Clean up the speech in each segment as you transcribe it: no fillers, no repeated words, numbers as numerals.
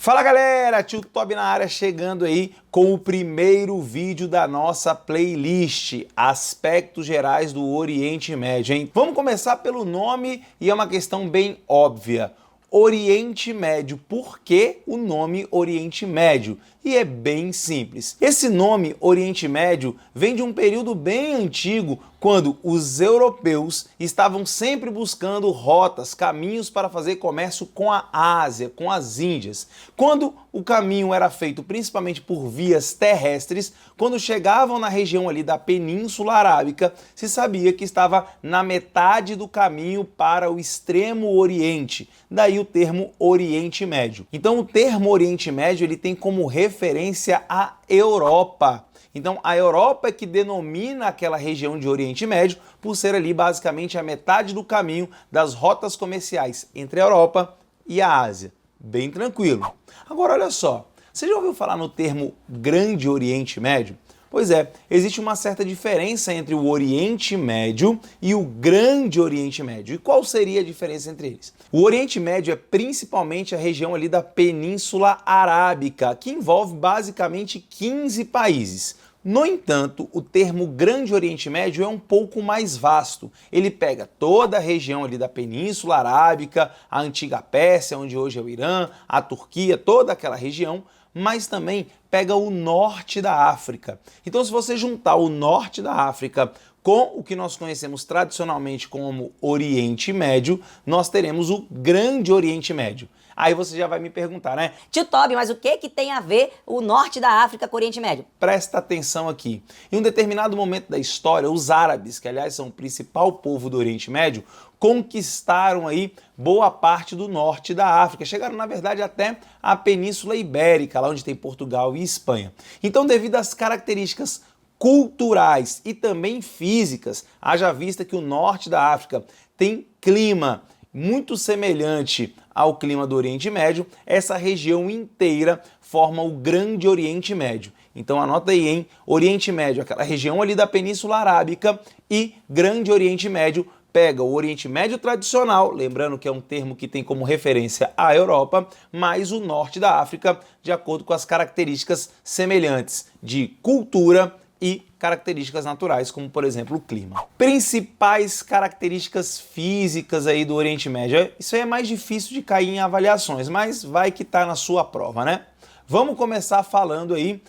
Fala galera, Tio Tobi na área chegando aí com o primeiro vídeo da nossa playlist Aspectos Gerais do Oriente Médio, hein? Vamos começar pelo nome e é uma questão bem óbvia. Oriente Médio, por que o nome Oriente Médio? E é bem simples. Esse nome Oriente Médio vem de um período bem antigo, quando os europeus estavam sempre buscando rotas, caminhos para fazer comércio com a Ásia, com as Índias. Quando o caminho era feito principalmente por vias terrestres, quando chegavam na região ali da Península Arábica, se sabia que estava na metade do caminho para o extremo Oriente. Daí o termo Oriente Médio. Então o termo Oriente Médio ele tem como referência a Europa. Então a Europa é que denomina aquela região de Oriente Médio por ser ali basicamente a metade do caminho das rotas comerciais entre a Europa e a Ásia. Bem tranquilo. Agora olha só, você já ouviu falar no termo Grande Oriente Médio? Pois é, existe uma certa diferença entre o Oriente Médio e o Grande Oriente Médio. E qual seria a diferença entre eles? O Oriente Médio é principalmente a região ali da Península Arábica, que envolve basicamente 15 países. No entanto, o termo Grande Oriente Médio é um pouco mais vasto. Ele pega toda a região ali da Península Arábica, a antiga Pérsia, onde hoje é o Irã, a Turquia, toda aquela região, mas também pega o norte da África. Então, se você juntar o norte da África com o que nós conhecemos tradicionalmente como Oriente Médio, nós teremos o Grande Oriente Médio. Aí você já vai me perguntar, né? Tio Tobi, mas o que tem a ver o norte da África com o Oriente Médio? Presta atenção aqui. Em um determinado momento da história, os árabes, que aliás são o principal povo do Oriente Médio, conquistaram aí boa parte do norte da África. Chegaram, na verdade, até a Península Ibérica, lá onde tem Portugal e Espanha. Então, devido às características culturais e também físicas, haja vista que o norte da África tem clima muito semelhante ao clima do Oriente Médio, essa região inteira forma o Grande Oriente Médio. Então anota aí, hein? Oriente Médio, aquela região ali da Península Arábica, e Grande Oriente Médio pega o Oriente Médio tradicional, lembrando que é um termo que tem como referência a Europa, mais o norte da África, de acordo com as características semelhantes de cultura e características naturais, como por exemplo o clima. Principais características físicas aí do Oriente Médio. Isso aí é mais difícil de cair em avaliações, mas vai que tá na sua prova, né? Vamos começar falando aí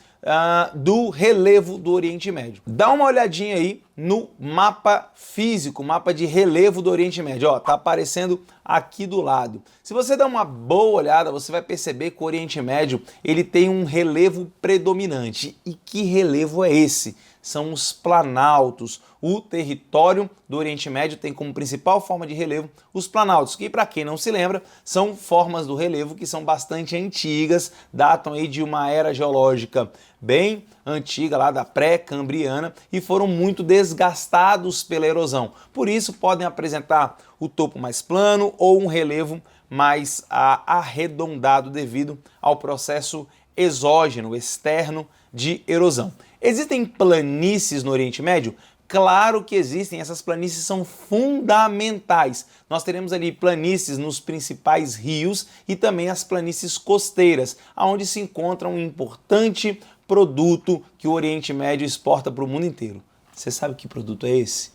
do relevo do Oriente Médio. Dá uma olhadinha aí no mapa físico, mapa de relevo do Oriente Médio. Ó, tá aparecendo aqui do lado. Se você der uma boa olhada, você vai perceber que o Oriente Médio ele tem um relevo predominante. E que relevo é esse? São os planaltos. O território do Oriente Médio tem como principal forma de relevo os planaltos, que para quem não se lembra, são formas do relevo que são bastante antigas, datam aí de uma era geológica bem antiga, lá da pré-cambriana, e foram muito desgastados pela erosão. Por isso podem apresentar o topo mais plano ou um relevo mais arredondado devido ao processo exógeno, externo de erosão. Existem planícies no Oriente Médio? Claro que existem, essas planícies são fundamentais. Nós teremos ali planícies nos principais rios e também as planícies costeiras, onde se encontra um importante produto que o Oriente Médio exporta para o mundo inteiro. Você sabe que produto é esse?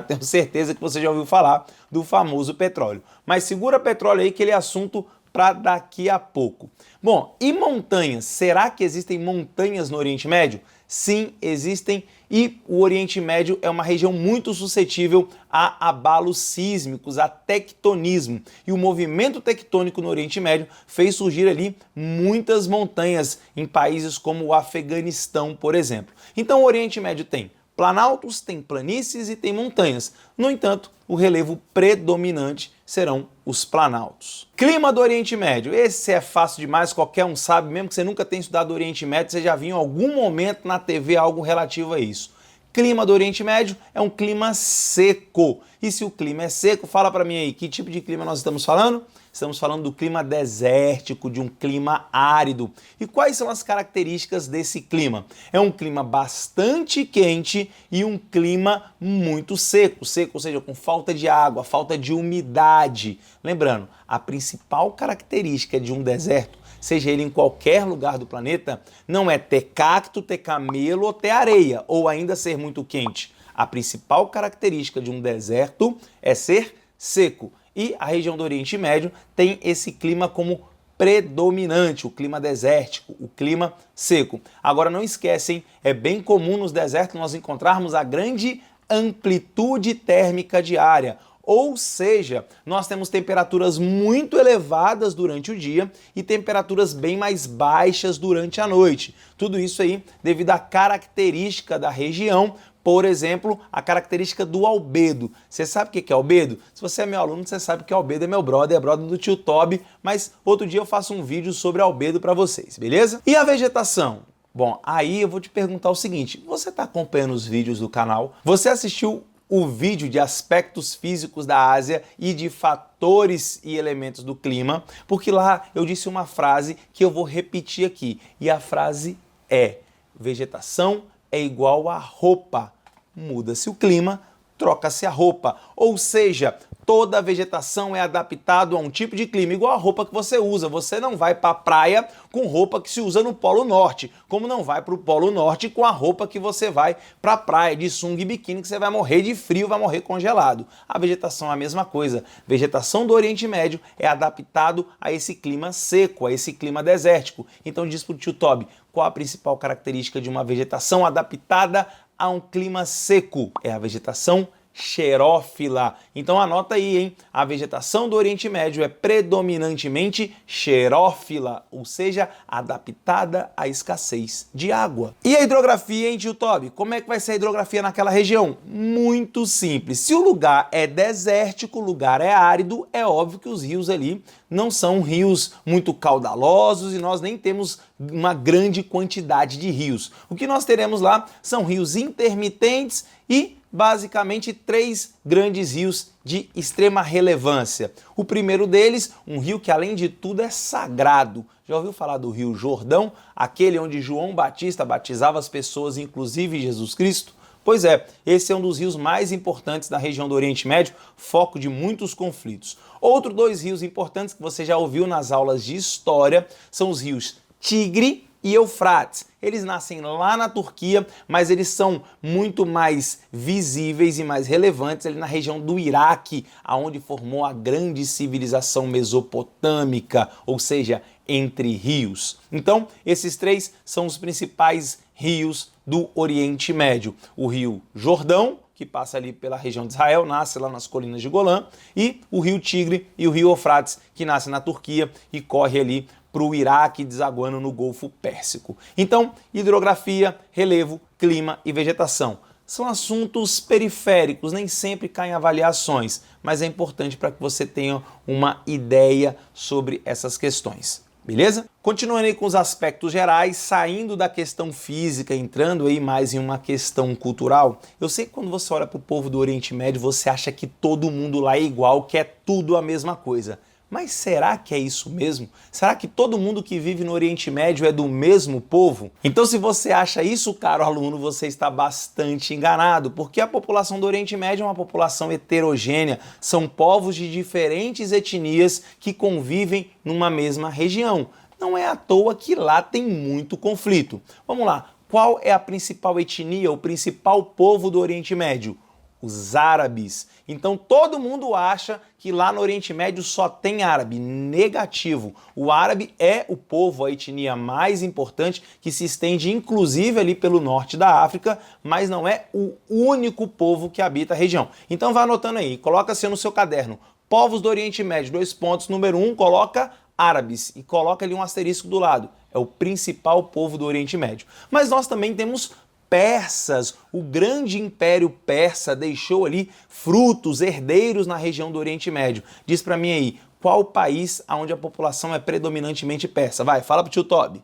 Tenho certeza que você já ouviu falar do famoso petróleo. Mas segura petróleo aí que ele é assunto para daqui a pouco. Bom, e montanhas? Será que existem montanhas no Oriente Médio? Sim, existem, e o Oriente Médio é uma região muito suscetível a abalos sísmicos, a tectonismo. E o movimento tectônico no Oriente Médio fez surgir ali muitas montanhas em países como o Afeganistão, por exemplo. Então o Oriente Médio tem planaltos, tem planícies e tem montanhas. No entanto, o relevo predominante serão os planaltos. Clima do Oriente Médio. Esse é fácil demais, qualquer um sabe, mesmo que você nunca tenha estudado o Oriente Médio, você já viu em algum momento na TV algo relativo a isso. Clima do Oriente Médio é um clima seco. E se o clima é seco, fala para mim aí, que tipo de clima nós estamos falando? Estamos falando do clima desértico, de um clima árido. E quais são as características desse clima? É um clima bastante quente e um clima muito seco. Seco, ou seja, com falta de água, falta de umidade. Lembrando, a principal característica de um deserto seja ele em qualquer lugar do planeta, não é ter cacto, ter camelo ou ter areia, ou ainda ser muito quente. A principal característica de um deserto é ser seco. E a região do Oriente Médio tem esse clima como predominante, o clima desértico, o clima seco. Agora não esquecem, é bem comum nos desertos nós encontrarmos a grande amplitude térmica diária. Ou seja, nós temos temperaturas muito elevadas durante o dia e temperaturas bem mais baixas durante a noite. Tudo isso aí devido à característica da região, por exemplo, a característica do albedo. Você sabe o que é albedo? Se você é meu aluno, você sabe que albedo é meu brother, é brother do tio Toby, mas outro dia eu faço um vídeo sobre albedo para vocês, beleza? E a vegetação? Bom, aí eu vou te perguntar o seguinte, você está acompanhando os vídeos do canal? Você assistiu o vídeo de aspectos físicos da Ásia e de fatores e elementos do clima, porque lá eu disse uma frase que eu vou repetir aqui, e a frase é: vegetação é igual a roupa. Muda-se o clima, troca-se a roupa. Ou seja, toda a vegetação é adaptada a um tipo de clima, igual a roupa que você usa. Você não vai para a praia com roupa que se usa no Polo Norte, como não vai para o Polo Norte com a roupa que você vai para a praia, de sunga e biquíni, que você vai morrer de frio, vai morrer congelado. A vegetação é a mesma coisa. A vegetação do Oriente Médio é adaptado a esse clima seco, a esse clima desértico. Então diz para o tio Toby, qual a principal característica de uma vegetação adaptada a um clima seco? É a vegetação xerófila. Então anota aí, hein? A vegetação do Oriente Médio é predominantemente xerófila, ou seja, adaptada à escassez de água. E a hidrografia, hein, tio Toby? Como é que vai ser a hidrografia naquela região? Muito simples. Se o lugar é desértico, o lugar é árido, é óbvio que os rios ali não são rios muito caudalosos e nós nem temos uma grande quantidade de rios. O que nós teremos lá são rios intermitentes e basicamente 3 grandes rios de extrema relevância. O primeiro deles, um rio que além de tudo é sagrado. Já ouviu falar do Rio Jordão? Aquele onde João Batista batizava as pessoas, inclusive Jesus Cristo? Pois é, esse é um dos rios mais importantes da região do Oriente Médio, foco de muitos conflitos. Outros 2 rios importantes que você já ouviu nas aulas de história são os rios Tigre e Eufrates. Eles nascem lá na Turquia, mas eles são muito mais visíveis e mais relevantes ali na região do Iraque, aonde formou a grande civilização mesopotâmica, ou seja, entre rios. Então, esses 3 são os principais rios do Oriente Médio. O rio Jordão, que passa ali pela região de Israel, nasce lá nas colinas de Golã, e o rio Tigre e o rio Eufrates, que nasce na Turquia e corre ali para o Iraque, desaguando no Golfo Pérsico. Então, hidrografia, relevo, clima e vegetação são assuntos periféricos, nem sempre caem avaliações, mas é importante para que você tenha uma ideia sobre essas questões. Beleza? Continuando aí com os aspectos gerais, saindo da questão física, entrando aí mais em uma questão cultural, eu sei que quando você olha para o povo do Oriente Médio, você acha que todo mundo lá é igual, que é tudo a mesma coisa. Mas será que é isso mesmo? Será que todo mundo que vive no Oriente Médio é do mesmo povo? Então, se você acha isso, caro aluno, você está bastante enganado, porque a população do Oriente Médio é uma população heterogênea, são povos de diferentes etnias que convivem numa mesma região. Não é à toa que lá tem muito conflito. Vamos lá, qual é a principal etnia, o principal povo do Oriente Médio? Os árabes. Então todo mundo acha que lá no Oriente Médio só tem árabe. Negativo. O árabe é o povo, a etnia mais importante, que se estende inclusive ali pelo norte da África, mas não é o único povo que habita a região. Então vai anotando aí, coloca assim no seu caderno. Povos do Oriente Médio, 2 pontos, número 1, coloca árabes e coloca ali um asterisco do lado. É o principal povo do Oriente Médio. Mas nós também temos persas. O grande império persa deixou ali frutos, herdeiros na região do Oriente Médio. Diz pra mim aí, qual o país onde a população é predominantemente persa? Vai, fala pro tio Toby.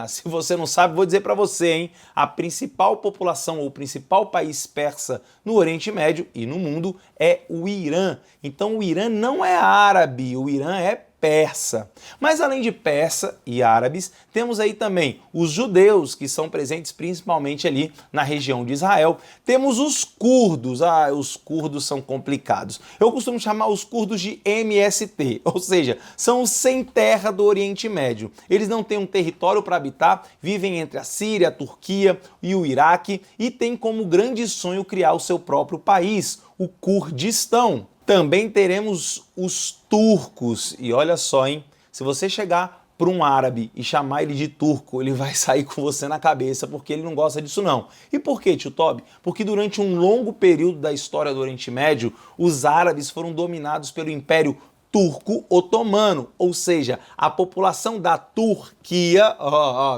Se você não sabe, vou dizer para você, hein? A principal população ou o principal país persa no Oriente Médio e no mundo é o Irã. Então o Irã não é árabe, o Irã é persa. Mas além de persa e árabes, temos aí também os judeus, que são presentes principalmente ali na região de Israel. Temos os curdos. Os curdos são complicados. Eu costumo chamar os curdos de MST, ou seja, são os sem terra do Oriente Médio. Eles não têm um território para habitar, vivem entre a Síria, a Turquia e o Iraque e têm como grande sonho criar o seu próprio país, o Kurdistão. Também teremos os turcos. E olha só, hein? Se você chegar para um árabe e chamar ele de turco, ele vai sair com você na cabeça, porque ele não gosta disso não. E por quê, tio Tobi? Porque durante um longo período da história do Oriente Médio, os árabes foram dominados pelo Império Turco-Otomano, ou seja, a população da Turquia,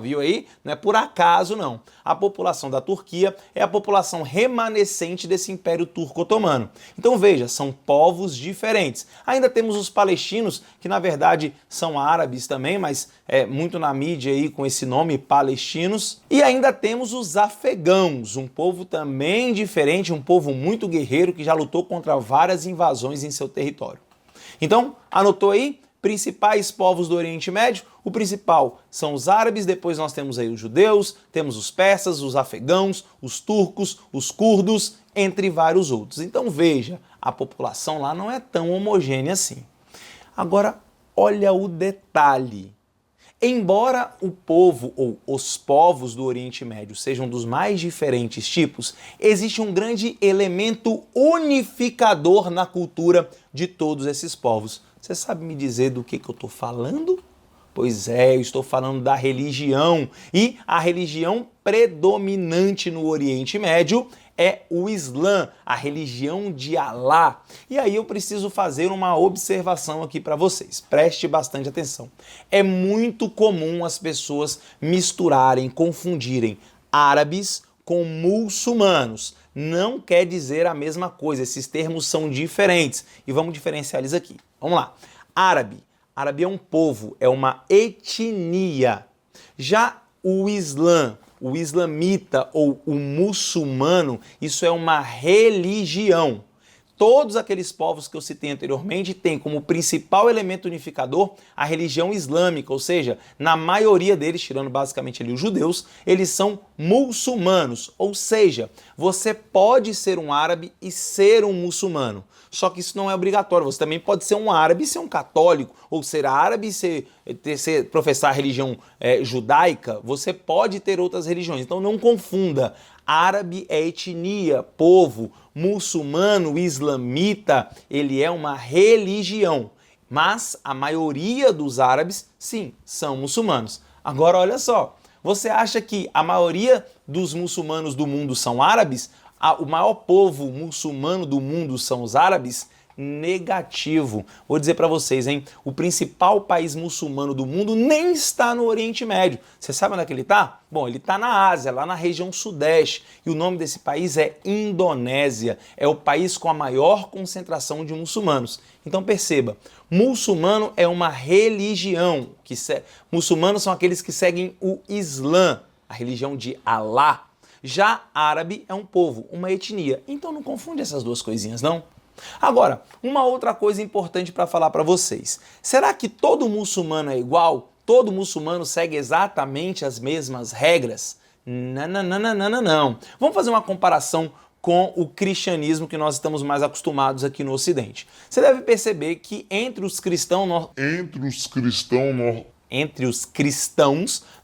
viu aí? Não é por acaso não. A população da Turquia é a população remanescente desse Império Turco-Otomano. Então veja, são povos diferentes. Ainda temos os palestinos, que na verdade são árabes também, mas muito na mídia aí com esse nome, palestinos. E ainda temos os afegãos, um povo também diferente, um povo muito guerreiro que já lutou contra várias invasões em seu território. Então, anotou aí? Principais povos do Oriente Médio? O principal são os árabes, depois nós temos aí os judeus, temos os persas, os afegãos, os turcos, os curdos, entre vários outros. Então veja, a população lá não é tão homogênea assim. Agora, olha o detalhe. Embora o povo ou os povos do Oriente Médio sejam dos mais diferentes tipos, existe um grande elemento unificador na cultura de todos esses povos. Você sabe me dizer do que eu estou falando? Pois é, eu estou falando da religião. E a religião predominante no Oriente Médio é o Islã, a religião de Alá. E aí eu preciso fazer uma observação aqui para vocês. Preste bastante atenção. É muito comum as pessoas misturarem, confundirem árabes com muçulmanos. Não quer dizer a mesma coisa, esses termos são diferentes. E vamos diferenciar eles aqui. Vamos lá. Árabe. Árabe é um povo, é uma etnia. Já o Islã, o islamita ou o muçulmano, isso é uma religião. Todos aqueles povos que eu citei anteriormente têm como principal elemento unificador a religião islâmica, ou seja, na maioria deles, tirando basicamente ali os judeus, eles são muçulmanos, ou seja, você pode ser um árabe e ser um muçulmano. Só que isso não é obrigatório, você também pode ser um árabe e ser um católico, ou ser árabe e professar a religião judaica, você pode ter outras religiões, então não confunda. Árabe é etnia, povo, muçulmano, islamita, ele é uma religião. Mas a maioria dos árabes, sim, são muçulmanos. Agora olha só, você acha que a maioria dos muçulmanos do mundo são árabes? O maior povo muçulmano do mundo são os árabes? Negativo. Vou dizer para vocês, hein? O principal país muçulmano do mundo nem está no Oriente Médio. Você sabe onde é que ele está? Bom, ele está na Ásia, lá na região sudeste. E o nome desse país é Indonésia. É o país com a maior concentração de muçulmanos. Então perceba, muçulmano é uma religião. Muçulmanos são aqueles que seguem o Islã, a religião de Alá. Já árabe é um povo, uma etnia. Então não confunde essas duas coisinhas, não? Agora, uma outra coisa importante para falar para vocês. Será que todo muçulmano é igual? Todo muçulmano segue exatamente as mesmas regras? Não. Vamos fazer uma comparação com o cristianismo que nós estamos mais acostumados aqui no Ocidente. Você deve perceber que entre os cristãos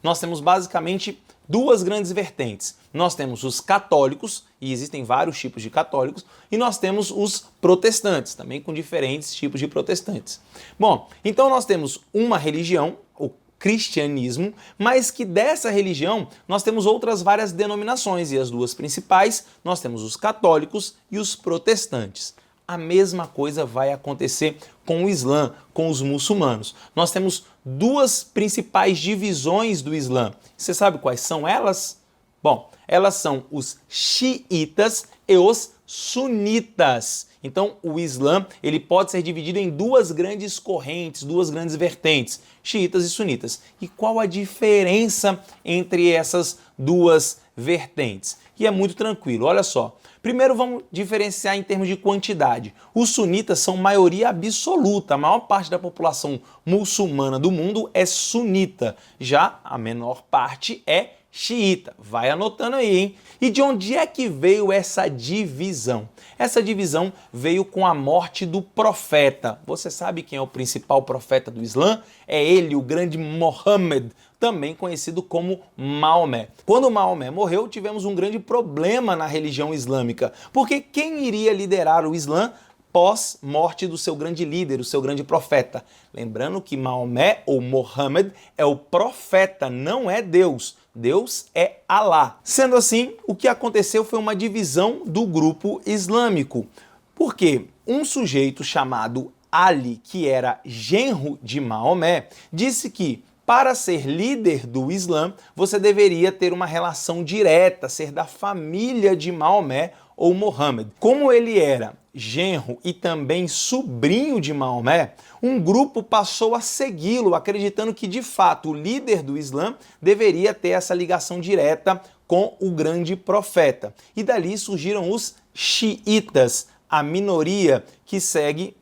nós temos basicamente duas grandes vertentes. Nós temos os católicos, e existem vários tipos de católicos, e nós temos os protestantes, também com diferentes tipos de protestantes. Bom, então nós temos uma religião, o cristianismo, mas que dessa religião nós temos outras várias denominações, e as duas principais nós temos os católicos e os protestantes. A mesma coisa vai acontecer com o Islã, com os muçulmanos. Nós temos duas principais divisões do Islã. Você sabe quais são elas? Bom, elas são os xiitas e os sunitas. Então, o Islã ele pode ser dividido em duas grandes correntes, duas grandes vertentes, xiitas e sunitas. E qual a diferença entre essas duas vertentes? E é muito tranquilo, olha só. Primeiro vamos diferenciar em termos de quantidade. Os sunitas são maioria absoluta, a maior parte da população muçulmana do mundo é sunita, já a menor parte é xiita. Vai anotando aí, hein? E de onde é que veio essa divisão? Essa divisão veio com a morte do profeta. Você sabe quem é o principal profeta do Islã? É ele, o grande Muhammad, também conhecido como Maomé. Quando Maomé morreu, tivemos um grande problema na religião islâmica, porque quem iria liderar o Islã pós-morte do seu grande líder, o seu grande profeta? Lembrando que Maomé, ou Muhammad, é o profeta, não é Deus. Deus é Alá. Sendo assim, o que aconteceu foi uma divisão do grupo islâmico. Porque um sujeito chamado Ali, que era genro de Maomé, disse que para ser líder do Islã, você deveria ter uma relação direta, ser da família de Maomé ou Muhammad. Como ele era genro e também sobrinho de Maomé, um grupo passou a segui-lo, acreditando que de fato o líder do Islã deveria ter essa ligação direta com o grande profeta. E dali surgiram os xiitas, a minoria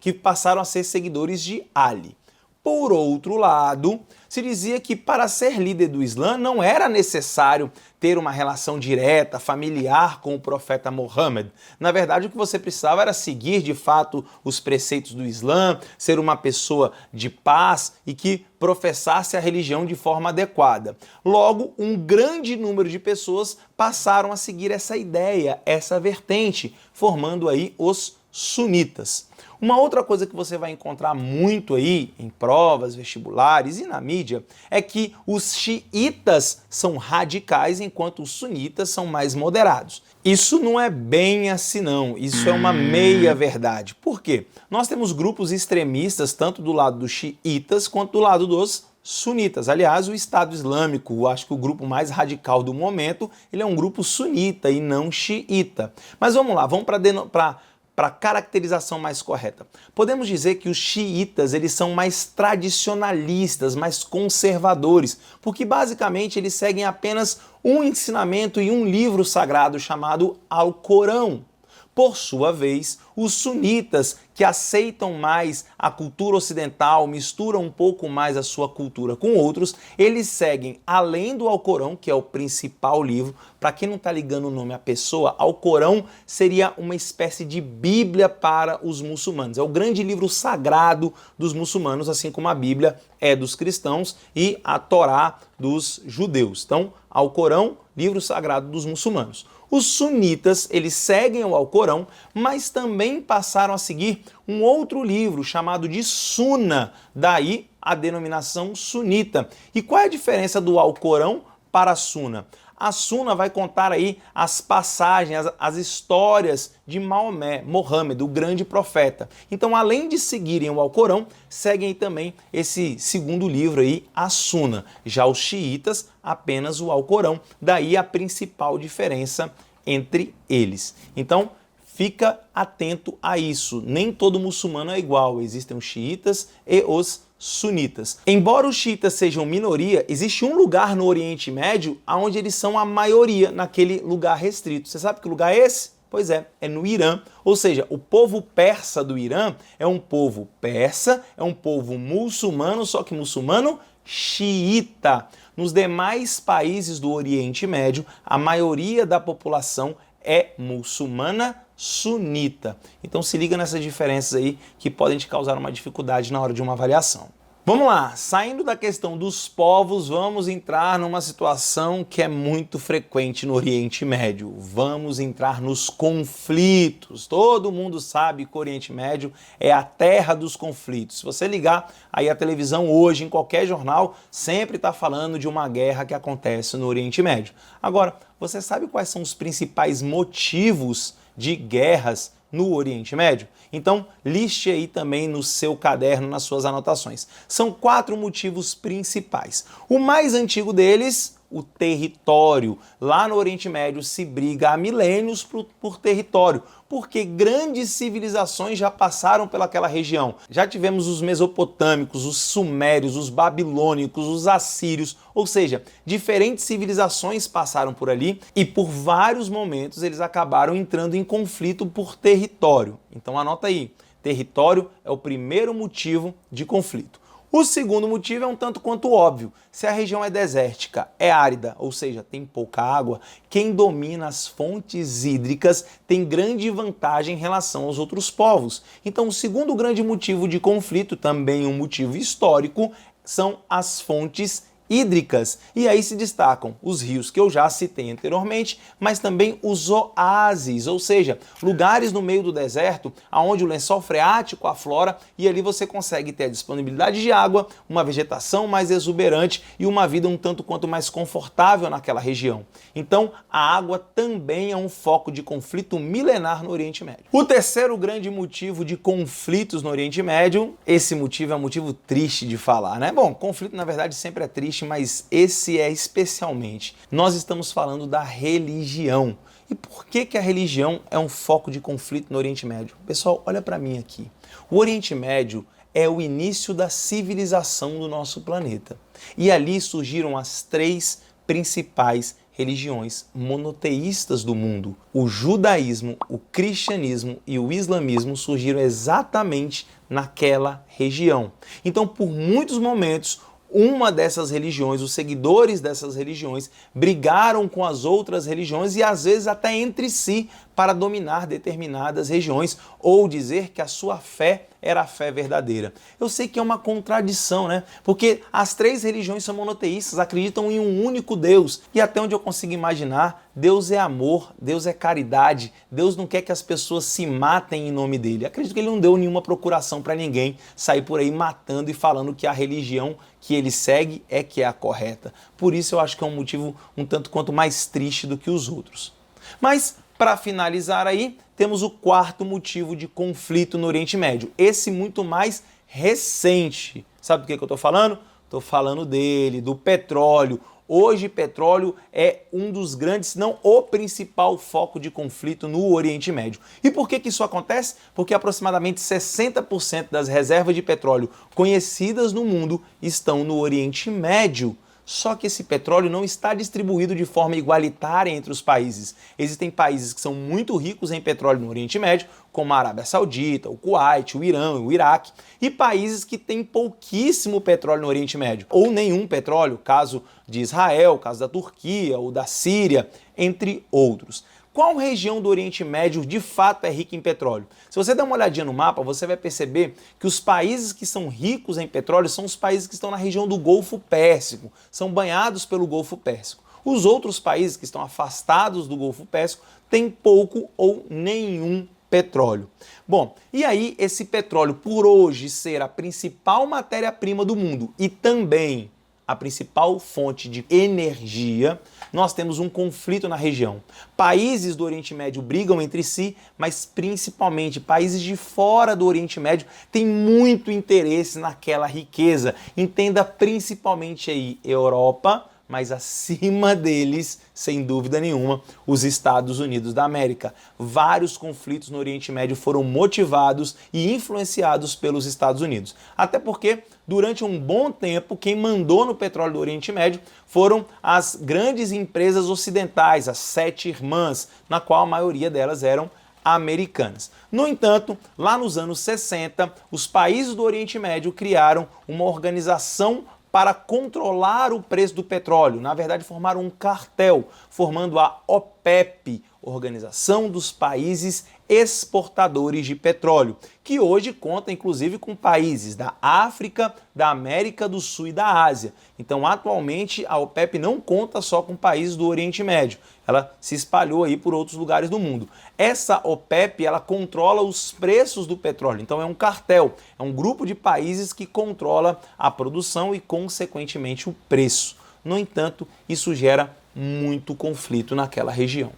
que passaram a ser seguidores de Ali. Por outro lado, se dizia que para ser líder do Islã não era necessário ter uma relação direta, familiar com o profeta Muhammad. Na verdade, o que você precisava era seguir de fato os preceitos do Islã, ser uma pessoa de paz e que professasse a religião de forma adequada. Logo, um grande número de pessoas passaram a seguir essa ideia, essa vertente, formando aí os sunitas. Uma outra coisa que você vai encontrar muito aí em provas, vestibulares e na mídia é que os xiitas são radicais enquanto os sunitas são mais moderados. Isso não é bem assim não, isso é uma meia verdade. Por quê? Nós temos grupos extremistas tanto do lado dos xiitas quanto do lado dos sunitas. Aliás, o Estado Islâmico, acho que o grupo mais radical do momento, ele é um grupo sunita e não xiita. Mas vamos lá, vamos para a caracterização mais correta. Podemos dizer que os xiitas eles são mais tradicionalistas, mais conservadores, porque basicamente eles seguem apenas um ensinamento e um livro sagrado chamado Alcorão. Por sua vez, os sunitas, que aceitam mais a cultura ocidental, misturam um pouco mais a sua cultura com outros, eles seguem, além do Alcorão, que é o principal livro. Para quem não está ligando o nome à pessoa, Alcorão seria uma espécie de Bíblia para os muçulmanos. É o grande livro sagrado dos muçulmanos, assim como a Bíblia é dos cristãos e a Torá dos judeus. Então, Alcorão, livro sagrado dos muçulmanos. Os sunitas, eles seguem o Alcorão, mas também passaram a seguir um outro livro chamado de Suna, daí a denominação sunita. E qual é a diferença do Alcorão para a Suna? A Suna vai contar aí as passagens, as histórias de Maomé, Muhammad, o grande profeta. Então, além de seguirem o Alcorão, seguem também esse segundo livro aí, a Suna. Já os xiitas, apenas o Alcorão. Daí a principal diferença entre eles. Então, fica atento a isso. Nem todo muçulmano é igual. Existem os xiitas e os sunitas. Embora os xiitas sejam minoria, existe um lugar no Oriente Médio onde eles são a maioria, naquele lugar restrito. Você sabe que lugar é esse? Pois é no Irã. Ou seja, o povo persa do Irã é um povo persa, é um povo muçulmano, só que muçulmano xiita. Nos demais países do Oriente Médio, a maioria da população é muçulmana sunita. Então se liga nessas diferenças aí que podem te causar uma dificuldade na hora de uma avaliação. Vamos lá, saindo da questão dos povos, vamos entrar numa situação que é muito frequente no Oriente Médio. Vamos entrar nos conflitos. Todo mundo sabe que o Oriente Médio é a terra dos conflitos. Se você ligar aí a televisão hoje, em qualquer jornal, sempre está falando de uma guerra que acontece no Oriente Médio. Agora, você sabe quais são os principais motivos de guerras no Oriente Médio? Então, liste aí também no seu caderno, nas suas anotações. São 4 motivos principais. O mais antigo deles, o território. Lá no Oriente Médio se briga há milênios por território, porque grandes civilizações já passaram pelaquela região. Já tivemos os mesopotâmicos, os sumérios, os babilônicos, os assírios, ou seja, diferentes civilizações passaram por ali e por vários momentos eles acabaram entrando em conflito por território. Então anota aí, território é o primeiro motivo de conflito. O segundo motivo é um tanto quanto óbvio. Se a região é desértica, é árida, ou seja, tem pouca água, quem domina as fontes hídricas tem grande vantagem em relação aos outros povos. Então, o segundo grande motivo de conflito, também um motivo histórico, são as fontes hídricas. E aí se destacam os rios que eu já citei anteriormente, mas também os oásis, ou seja, lugares no meio do deserto onde o lençol freático aflora e ali você consegue ter a disponibilidade de água, uma vegetação mais exuberante e uma vida um tanto quanto mais confortável naquela região. Então, a água também é um foco de conflito milenar no Oriente Médio. O terceiro grande motivo de conflitos no Oriente Médio, esse motivo é um motivo triste de falar, né? Bom, conflito na verdade sempre é triste, mas esse é especialmente. Nós estamos falando da religião. E por que a religião é um foco de conflito no Oriente Médio? Pessoal, olha para mim aqui. O Oriente Médio é o início da civilização do nosso planeta. E ali surgiram as três principais religiões monoteístas do mundo. O judaísmo, o cristianismo e o islamismo surgiram exatamente naquela região. Então, por muitos momentos, uma dessas religiões, os seguidores dessas religiões, brigaram com as outras religiões e às vezes até entre si para dominar determinadas regiões ou dizer que a sua fé era a fé verdadeira. Eu sei que é uma contradição, né? Porque as três religiões são monoteístas, acreditam em um único Deus. E até onde eu consigo imaginar, Deus é amor, Deus é caridade, Deus não quer que as pessoas se matem em nome dele. Acredito que ele não deu nenhuma procuração para ninguém sair por aí matando e falando que a religião que ele segue é que é a correta. Por isso eu acho que é um motivo um tanto quanto mais triste do que os outros. Mas, para finalizar aí, temos o quarto motivo de conflito no Oriente Médio. Esse muito mais recente. Sabe do que eu estou falando? Estou falando dele, do petróleo. Hoje, petróleo é um dos grandes, se não o principal foco de conflito no Oriente Médio. E por que isso acontece? Porque aproximadamente 60% das reservas de petróleo conhecidas no mundo estão no Oriente Médio. Só que esse petróleo não está distribuído de forma igualitária entre os países. Existem países que são muito ricos em petróleo no Oriente Médio, como a Arábia Saudita, o Kuwait, o Irã, o Iraque, e países que têm pouquíssimo petróleo no Oriente Médio, ou nenhum petróleo, caso de Israel, caso da Turquia ou da Síria, entre outros. Qual região do Oriente Médio de fato é rica em petróleo? Se você der uma olhadinha no mapa, você vai perceber que os países que são ricos em petróleo são os países que estão na região do Golfo Pérsico, são banhados pelo Golfo Pérsico. Os outros países que estão afastados do Golfo Pérsico têm pouco ou nenhum petróleo. Bom, e aí esse petróleo, por hoje ser a principal matéria-prima do mundo e também a principal fonte de energia, nós temos um conflito na região. Países do Oriente Médio brigam entre si, mas principalmente países de fora do Oriente Médio têm muito interesse naquela riqueza. Entenda principalmente aí Europa, mas acima deles, sem dúvida nenhuma, os Estados Unidos da América. Vários conflitos no Oriente Médio foram motivados e influenciados pelos Estados Unidos. Até porque, durante um bom tempo, quem mandou no petróleo do Oriente Médio foram as grandes empresas ocidentais, as Sete Irmãs, na qual a maioria delas eram americanas. No entanto, lá nos anos 60, os países do Oriente Médio criaram uma organização para controlar o preço do petróleo. Na verdade, formaram um cartel, formando a OPEP, Organização dos Países Exportadores de Petróleo, que hoje conta inclusive com países da África, da América do Sul e da Ásia. Então, atualmente, a OPEP não conta só com países do Oriente Médio, ela se espalhou aí por outros lugares do mundo. Essa OPEP, ela controla os preços do petróleo, então é um cartel, é um grupo de países que controla a produção e, consequentemente, o preço. No entanto, isso gera muito conflito naquela região.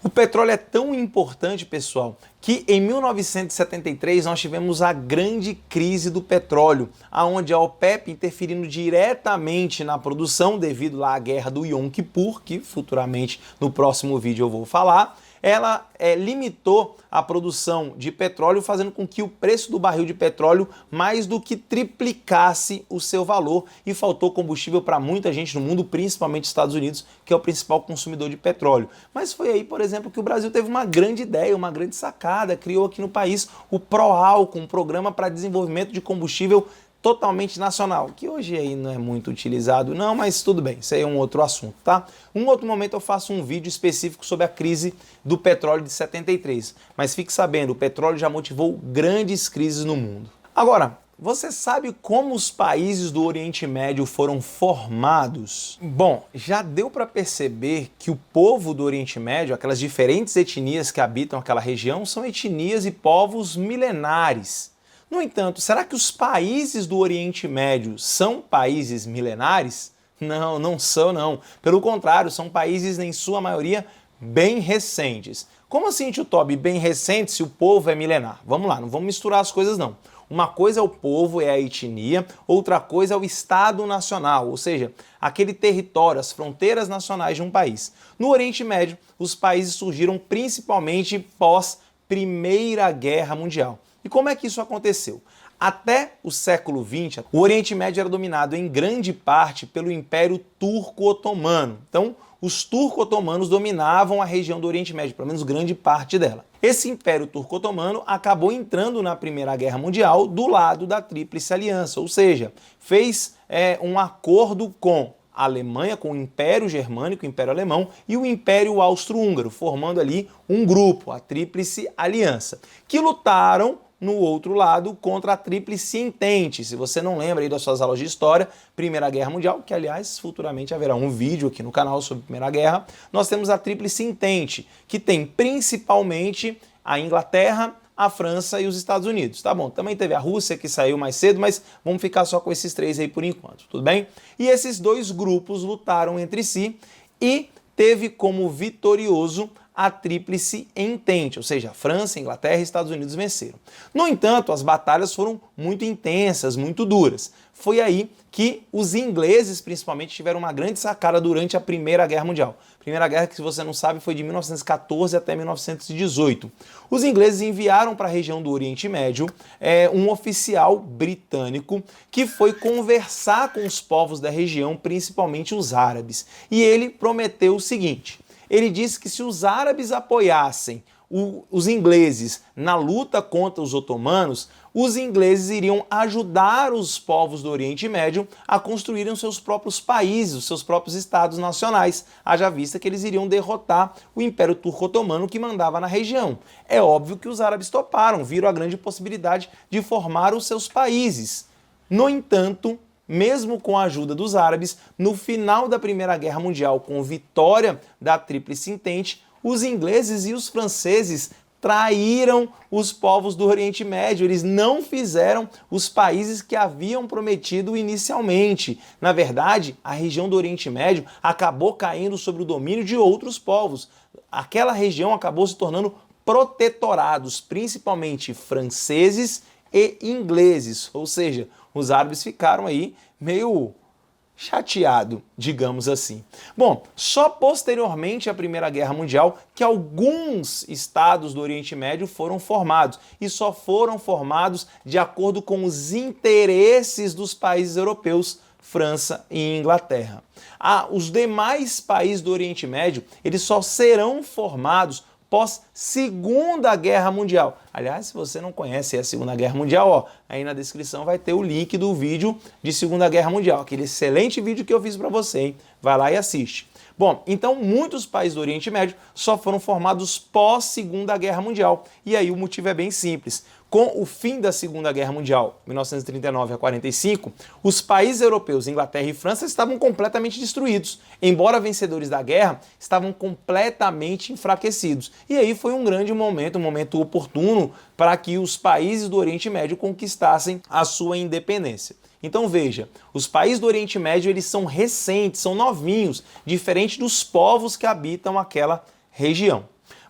O petróleo é tão importante, pessoal, que em 1973 nós tivemos a grande crise do petróleo, aonde a OPEP, interferindo diretamente na produção devido lá à guerra do Yom Kippur, que futuramente no próximo vídeo eu vou falar, ela limitou a produção de petróleo, fazendo com que o preço do barril de petróleo mais do que triplicasse o seu valor e faltou combustível para muita gente no mundo, principalmente os Estados Unidos, que é o principal consumidor de petróleo. Mas foi aí, por exemplo, que o Brasil teve uma grande ideia, uma grande sacada, criou aqui no país o PROALCO, um programa para desenvolvimento de combustível totalmente nacional, que hoje aí não é muito utilizado não, mas tudo bem, isso aí é um outro assunto, tá? Um outro momento eu faço um vídeo específico sobre a crise do petróleo de 73, mas fique sabendo, o petróleo já motivou grandes crises no mundo. Agora, você sabe como os países do Oriente Médio foram formados? Bom, já deu para perceber que o povo do Oriente Médio, aquelas diferentes etnias que habitam aquela região, são etnias e povos milenares. No entanto, será que os países do Oriente Médio são países milenares? Não, não são não. Pelo contrário, são países, em sua maioria, bem recentes. Como assim, tio Tobi, bem recente se o povo é milenar? Vamos lá, não vamos misturar as coisas não. Uma coisa é o povo, é a etnia, outra coisa é o Estado Nacional, ou seja, aquele território, as fronteiras nacionais de um país. No Oriente Médio, os países surgiram principalmente pós Primeira Guerra Mundial. E como é que isso aconteceu? Até o século XX, o Oriente Médio era dominado em grande parte pelo Império Turco-Otomano. Então, os turco-otomanos dominavam a região do Oriente Médio, pelo menos grande parte dela. Esse Império Turco-Otomano acabou entrando na Primeira Guerra Mundial do lado da Tríplice Aliança, ou seja, fez um acordo com a Alemanha, com o Império Germânico, o Império Alemão, e o Império Austro-Húngaro, formando ali um grupo, a Tríplice Aliança, que lutaram no outro lado contra a Tríplice Entente. Se você não lembra aí das suas aulas de história, Primeira Guerra Mundial, que aliás futuramente haverá um vídeo aqui no canal sobre Primeira Guerra, nós temos a Tríplice Entente, que tem principalmente a Inglaterra, a França e os Estados Unidos. Tá bom, também teve a Rússia que saiu mais cedo, mas vamos ficar só com esses três aí por enquanto, tudo bem? E esses dois grupos lutaram entre si e teve como vitorioso a Tríplice Entente, ou seja, França, Inglaterra e Estados Unidos venceram. No entanto, as batalhas foram muito intensas, muito duras. Foi aí que os ingleses, principalmente, tiveram uma grande sacada durante a Primeira Guerra Mundial. Primeira Guerra, que se você não sabe, foi de 1914 até 1918. Os ingleses enviaram para a região do Oriente Médio um oficial britânico que foi conversar com os povos da região, principalmente os árabes. E ele prometeu o seguinte: ele disse que se os árabes apoiassem os ingleses na luta contra os otomanos, os ingleses iriam ajudar os povos do Oriente Médio a construírem os seus próprios países, os seus próprios estados nacionais, haja vista que eles iriam derrotar o Império Turco-Otomano que mandava na região. É óbvio que os árabes toparam, viram a grande possibilidade de formar os seus países. No entanto, mesmo com a ajuda dos árabes, no final da Primeira Guerra Mundial, com vitória da Tríplice Entente, os ingleses e os franceses traíram os povos do Oriente Médio. Eles não fizeram os países que haviam prometido inicialmente. Na verdade, a região do Oriente Médio acabou caindo sob o domínio de outros povos. Aquela região acabou se tornando protetorados, principalmente franceses e ingleses, ou seja, os árabes ficaram aí meio chateado, digamos assim. Bom, só posteriormente à Primeira Guerra Mundial que alguns estados do Oriente Médio foram formados, e só foram formados de acordo com os interesses dos países europeus, França e Inglaterra. Os demais países do Oriente Médio, eles só serão formados pós-Segunda Guerra Mundial. Aliás, se você não conhece a Segunda Guerra Mundial, ó, aí na descrição vai ter o link do vídeo de Segunda Guerra Mundial, aquele excelente vídeo que eu fiz para você, hein? Vai lá e assiste. Bom, então muitos países do Oriente Médio só foram formados pós-Segunda Guerra Mundial. E aí o motivo é bem simples. Com o fim da Segunda Guerra Mundial, 1939 a 45, os países europeus, Inglaterra e França, estavam completamente destruídos. Embora vencedores da guerra, estavam completamente enfraquecidos. E aí foi um grande momento, um momento oportuno para que os países do Oriente Médio conquistassem a sua independência. Então veja, os países do Oriente Médio, eles são recentes, são novinhos, diferente dos povos que habitam aquela região.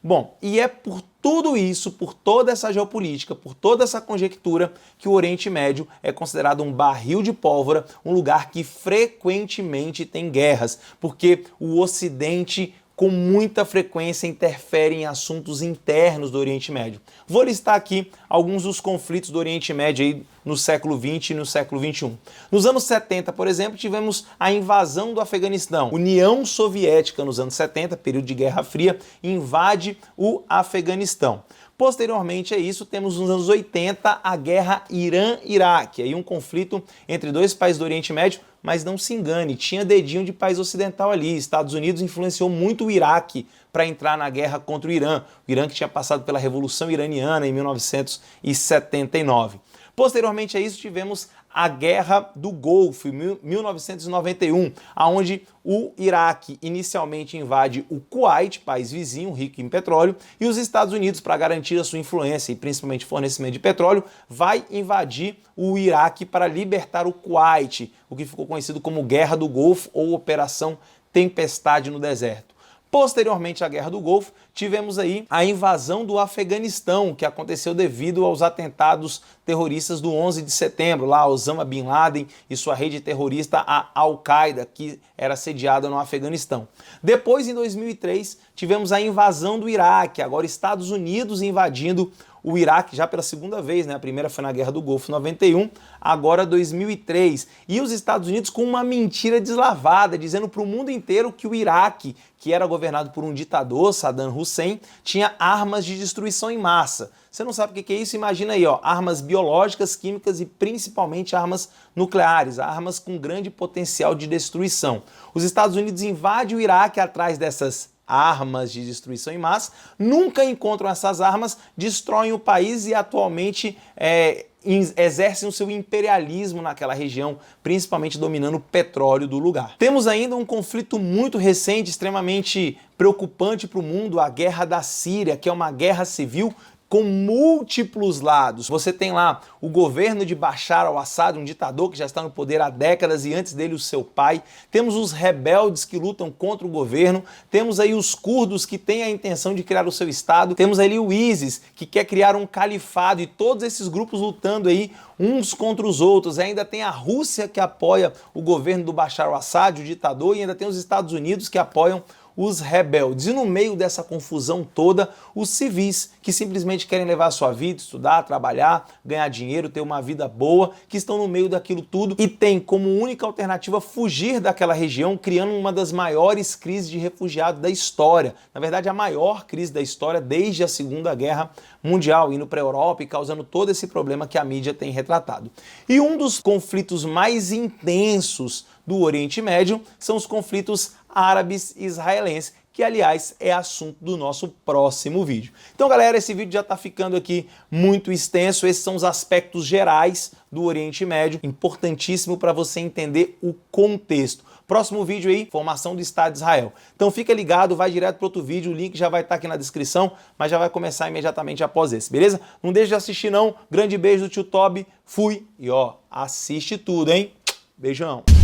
Bom, e é por tudo isso, por toda essa geopolítica, por toda essa conjectura, que o Oriente Médio é considerado um barril de pólvora, um lugar que frequentemente tem guerras, porque o Ocidente com muita frequência interfere em assuntos internos do Oriente Médio. Vou listar aqui alguns dos conflitos do Oriente Médio aí no século XX e no século XXI. Nos anos 70, por exemplo, tivemos a invasão do Afeganistão. União Soviética, nos anos 70, período de Guerra Fria, invade o Afeganistão. Posteriormente a isso, temos nos anos 80 a guerra Irã-Iraque, aí um conflito entre dois países do Oriente Médio, mas não se engane, tinha dedinho de país ocidental ali. Estados Unidos influenciou muito o Iraque para entrar na guerra contra o Irã. O Irã que tinha passado pela Revolução Iraniana em 1979. Posteriormente a isso, tivemos a Guerra do Golfo, em 1991, onde o Iraque inicialmente invade o Kuwait, país vizinho, rico em petróleo, e os Estados Unidos, para garantir a sua influência e principalmente fornecimento de petróleo, vai invadir o Iraque para libertar o Kuwait, o que ficou conhecido como Guerra do Golfo ou Operação Tempestade no Deserto. Posteriormente à Guerra do Golfo, tivemos aí a invasão do Afeganistão, que aconteceu devido aos atentados terroristas do 11 de setembro, lá Osama Bin Laden e sua rede terrorista, a Al-Qaeda, que era sediada no Afeganistão. Depois, em 2003, tivemos a invasão do Iraque, agora Estados Unidos invadindo o Iraque já pela segunda vez, né? A primeira foi na Guerra do Golfo em 91, agora 2003. E os Estados Unidos com uma mentira deslavada, dizendo para o mundo inteiro que o Iraque, que era governado por um ditador, Saddam Hussein, tinha armas de destruição em massa. Você não sabe o que é isso? Imagina aí, ó, armas biológicas, químicas e principalmente armas nucleares, armas com grande potencial de destruição. Os Estados Unidos invadem o Iraque atrás dessas armas de destruição em massa, nunca encontram essas armas, destroem o país e atualmente exercem o seu imperialismo naquela região, principalmente dominando o petróleo do lugar. Temos ainda um conflito muito recente, extremamente preocupante para o mundo, a Guerra da Síria, que é uma guerra civil com múltiplos lados. Você tem lá o governo de Bashar al-Assad, um ditador que já está no poder há décadas e antes dele o seu pai. Temos os rebeldes que lutam contra o governo. Temos aí os curdos que têm a intenção de criar o seu estado. Temos ali o ISIS que quer criar um califado e todos esses grupos lutando aí uns contra os outros. E ainda tem a Rússia que apoia o governo do Bashar al-Assad, o ditador, e ainda tem os Estados Unidos que apoiam os rebeldes. E no meio dessa confusão toda, os civis que simplesmente querem levar a sua vida, estudar, trabalhar, ganhar dinheiro, ter uma vida boa, que estão no meio daquilo tudo e têm como única alternativa fugir daquela região, criando uma das maiores crises de refugiados da história. Na verdade, a maior crise da história desde a Segunda Guerra Mundial, indo para a Europa e causando todo esse problema que a mídia tem retratado. E um dos conflitos mais intensos do Oriente Médio são os conflitos árabes e israelenses, que aliás é assunto do nosso próximo vídeo. Então galera, esse vídeo já está ficando aqui muito extenso, esses são os aspectos gerais do Oriente Médio, importantíssimo para você entender o contexto. Próximo vídeo aí, formação do Estado de Israel. Então fica ligado, vai direto para outro vídeo, o link já vai estar aqui na descrição, mas já vai começar imediatamente após esse, beleza? Não deixe de assistir não, grande beijo do tio Toby, fui e ó, assiste tudo, hein? Beijão!